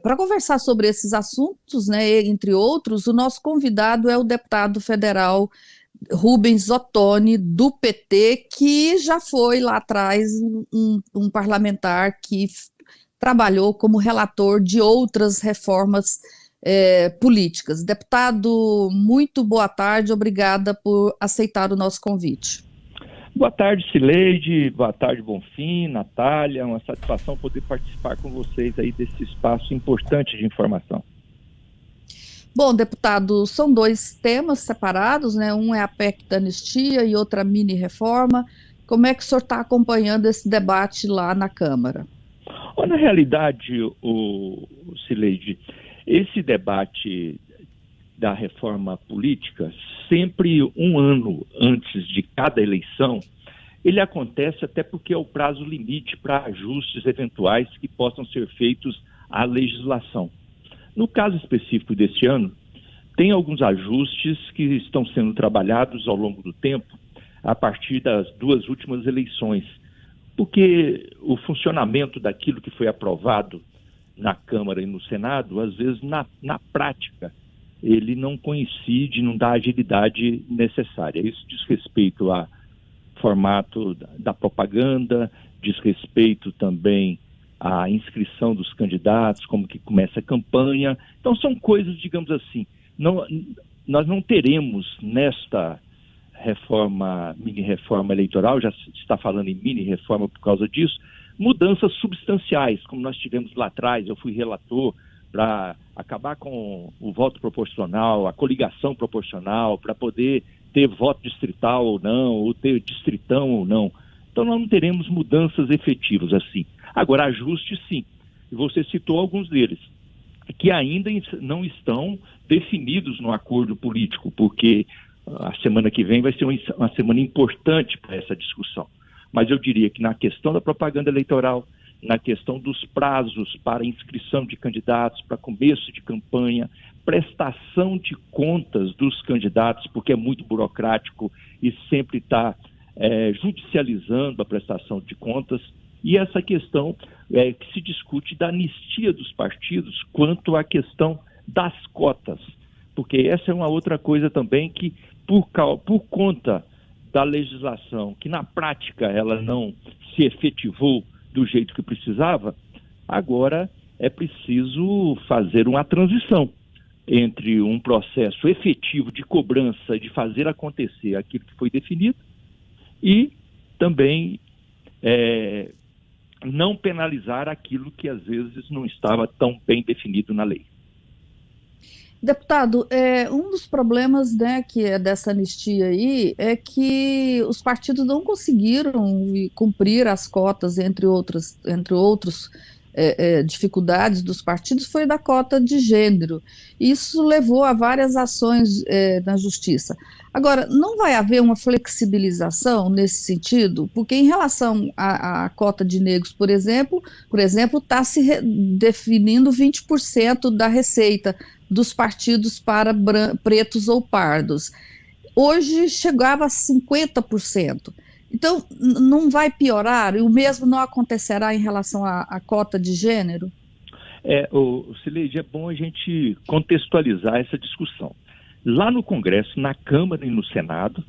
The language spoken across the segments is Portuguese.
Para conversar sobre esses assuntos, né, entre outros, o nosso convidado é o deputado federal Rubens Ottoni, do PT, que já foi lá atrás um parlamentar que trabalhou como relator de outras reformas políticas. Deputado, muito boa tarde, obrigada por aceitar o nosso convite. Boa tarde, Cileide, boa tarde, Bonfim, Natália, é uma satisfação poder participar com vocês aí desse espaço importante de informação. Bom, deputado, são dois temas separados, né? Um é a PEC da anistia e outra a mini-reforma. Como é que o senhor está acompanhando esse debate lá na Câmara? Na realidade, Cileide, esse debate da reforma política, sempre um ano antes de cada eleição, ele acontece até porque é o prazo limite para ajustes eventuais que possam ser feitos à legislação. No caso específico deste ano, tem alguns ajustes que estão sendo trabalhados ao longo do tempo, a partir das duas últimas eleições, porque o funcionamento daquilo que foi aprovado na Câmara e no Senado, às vezes na prática, ele não coincide, não dá a agilidade necessária. Isso diz respeito ao formato da propaganda, diz respeito também à inscrição dos candidatos, como que começa a campanha. Então são coisas, digamos assim, nós não teremos nesta reforma, mini-reforma eleitoral, já se está falando em mini-reforma por causa disso, mudanças substanciais, como nós tivemos lá atrás. Eu fui relator para acabar com o voto proporcional, a coligação proporcional, para poder ter voto distrital ou não, ou ter distritão ou não. Então nós não teremos mudanças efetivas assim. Agora, ajustes sim, e você citou alguns deles, que ainda não estão definidos no acordo político, porque a semana que vem vai ser uma semana importante para essa discussão. Mas eu diria que na questão da propaganda eleitoral, na questão dos prazos para inscrição de candidatos, para começo de campanha, prestação de contas dos candidatos, porque é muito burocrático e sempre está judicializando a prestação de contas, e essa questão que se discute da anistia dos partidos quanto à questão das cotas, porque essa é uma outra coisa também que, por conta da legislação, que na prática ela não se efetivou do jeito que precisava, agora é preciso fazer uma transição entre um processo efetivo de cobrança, de fazer acontecer aquilo que foi definido, e também não penalizar aquilo que às vezes não estava tão bem definido na lei. Deputado, um dos problemas, né, que é dessa anistia aí é que os partidos não conseguiram cumprir as cotas, entre outros dificuldades dos partidos, foi da cota de gênero. Isso levou a várias ações na justiça. Agora, não vai haver uma flexibilização nesse sentido? Porque em relação à cota de negros, por exemplo, está se definindo 20% da receita dos partidos para pretos ou pardos. Hoje chegava a 50%. Então, não vai piorar? E o mesmo não acontecerá em relação à cota de gênero? Cileide, é bom a gente contextualizar essa discussão. Lá no Congresso, na Câmara e no Senado,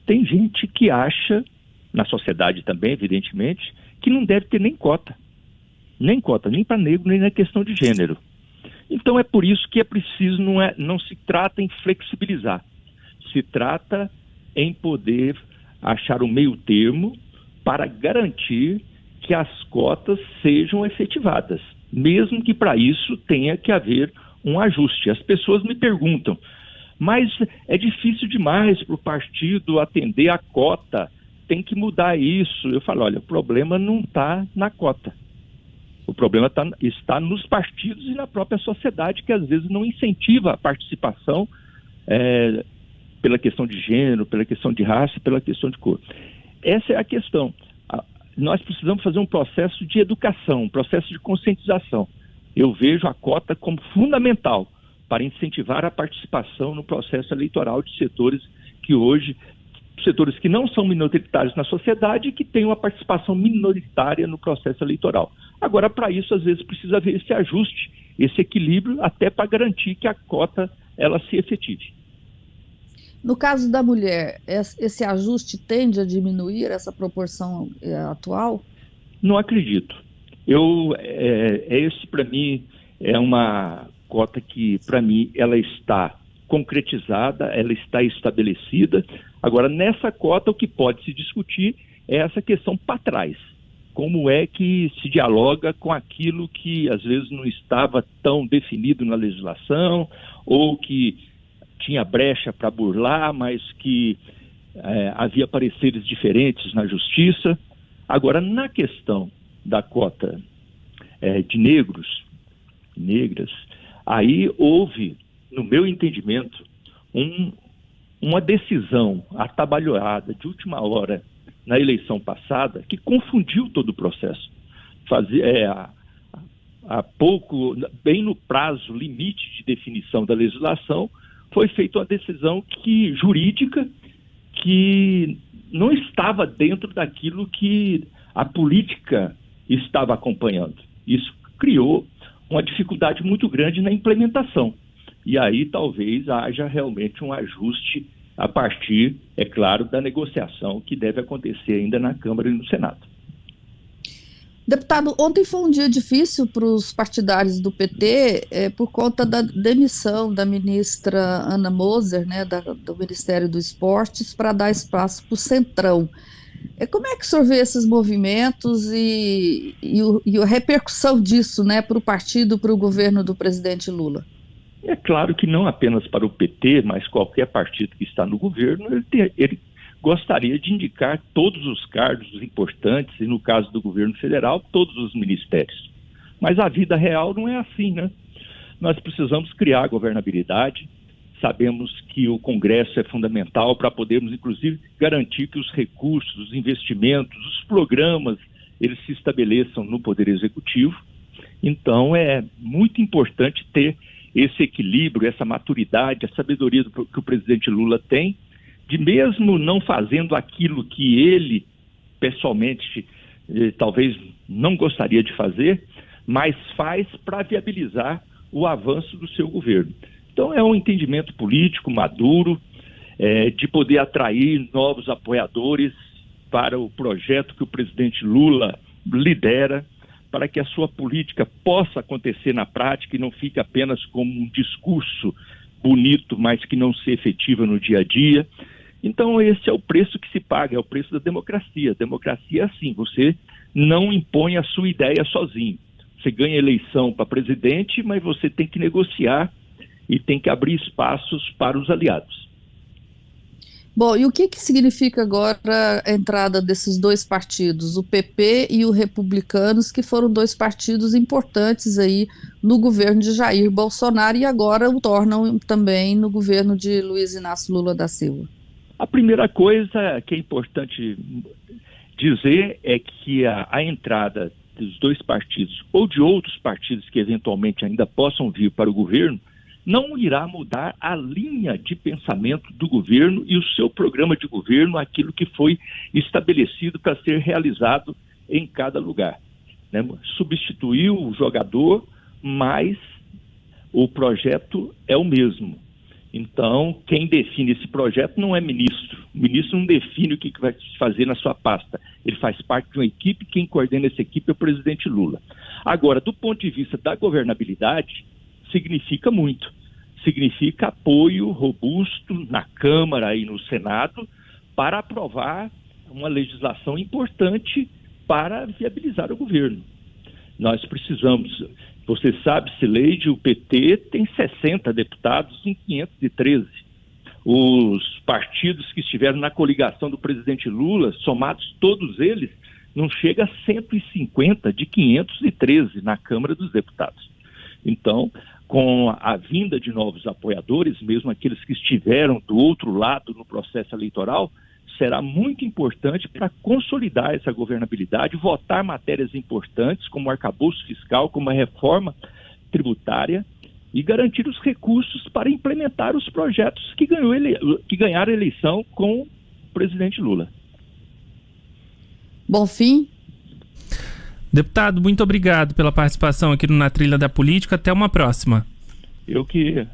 tem gente que acha, na sociedade também, evidentemente, que não deve ter nem cota, nem para negro, nem na questão de gênero. Então é por isso que é preciso, não se trata em flexibilizar, se trata em poder achar um meio termo para garantir que as cotas sejam efetivadas, mesmo que para isso tenha que haver um ajuste. As pessoas me perguntam, mas é difícil demais para o partido atender a cota, tem que mudar isso. Eu falo, olha, o problema não está na cota. O problema está nos partidos e na própria sociedade, que às vezes não incentiva a participação pela questão de gênero, pela questão de raça, pela questão de cor. Essa é a questão. Nós precisamos fazer um processo de educação, um processo de conscientização. Eu vejo a cota como fundamental para incentivar a participação no processo eleitoral de setores que não são minoritários na sociedade e que têm uma participação minoritária no processo eleitoral. Agora, para isso, às vezes, precisa haver esse ajuste esse equilíbrio até para garantir que a cota ela se efetive. No caso da mulher, esse ajuste tende a diminuir essa proporção atual? Não acredito. Esse para mim é uma cota que para mim ela está concretizada, ela está estabelecida. Agora, nessa cota o que pode se discutir é essa questão para trás. Como é que se dialoga com aquilo que às vezes não estava tão definido na legislação, ou que tinha brecha para burlar, mas que havia pareceres diferentes na justiça. Agora, na questão da cota de negros, negras, aí houve, no meu entendimento, uma decisão atabalhoada de última hora na eleição passada que confundiu todo o processo. Há pouco, bem no prazo limite de definição da legislação, foi feita uma decisão jurídica que não estava dentro daquilo que a política estava acompanhando. Isso criou uma dificuldade muito grande na implementação. E aí talvez haja realmente um ajuste a partir, é claro, da negociação que deve acontecer ainda na Câmara e no Senado. Deputado, ontem foi um dia difícil para os partidários do PT por conta da demissão da ministra Ana Moser, né, do Ministério dos Esportes, para dar espaço para o Centrão. Como é que o senhor vê esses movimentos e a repercussão disso, né, para o partido, para o governo do presidente Lula? É claro que não apenas para o PT, mas qualquer partido que está no governo, ele gostaria de indicar todos os cargos importantes, e no caso do governo federal, todos os ministérios. Mas a vida real não é assim, né? Nós precisamos criar governabilidade, sabemos que o Congresso é fundamental para podermos, inclusive, garantir que os recursos, os investimentos, os programas, eles se estabeleçam no Poder Executivo. Então, é muito importante ter esse equilíbrio, essa maturidade, a sabedoria que o presidente Lula tem, de mesmo não fazendo aquilo que ele, pessoalmente, talvez não gostaria de fazer, mas faz para viabilizar o avanço do seu governo. Então é um entendimento político maduro, de poder atrair novos apoiadores para o projeto que o presidente Lula lidera, para que a sua política possa acontecer na prática e não fique apenas como um discurso bonito, mas que não se efetiva no dia a dia. Então esse é o preço que se paga, é o preço da democracia. Democracia é assim, você não impõe a sua ideia sozinho. Você ganha eleição para presidente, mas você tem que negociar e tem que abrir espaços para os aliados. Bom, e o que significa agora a entrada desses dois partidos, o PP e o Republicanos, que foram dois partidos importantes aí no governo de Jair Bolsonaro e agora o tornam também no governo de Luiz Inácio Lula da Silva? A primeira coisa que é importante dizer é que a entrada dos dois partidos ou de outros partidos que eventualmente ainda possam vir para o governo não irá mudar a linha de pensamento do governo e o seu programa de governo, aquilo que foi estabelecido para ser realizado em cada lugar, né? Substituiu o jogador, mas o projeto é o mesmo. Então, quem define esse projeto não é ministro. O ministro não define o que vai fazer na sua pasta. Ele faz parte de uma equipe, quem coordena essa equipe é o presidente Lula. Agora, do ponto de vista da governabilidade, significa muito. Significa apoio robusto na Câmara e no Senado para aprovar uma legislação importante para viabilizar o governo. Nós precisamos, você sabe, Cileide, o PT tem 60 deputados em 513. Os partidos que estiveram na coligação do presidente Lula, somados todos eles, não chega a 150 de 513 na Câmara dos Deputados. Então, com a vinda de novos apoiadores, mesmo aqueles que estiveram do outro lado no processo eleitoral, será muito importante para consolidar essa governabilidade, votar matérias importantes como o arcabouço fiscal, como a reforma tributária e garantir os recursos para implementar os projetos que ganharam a eleição com o presidente Lula. Bom fim. Deputado, muito obrigado pela participação aqui no Na Trilha da Política. Até uma próxima. Eu que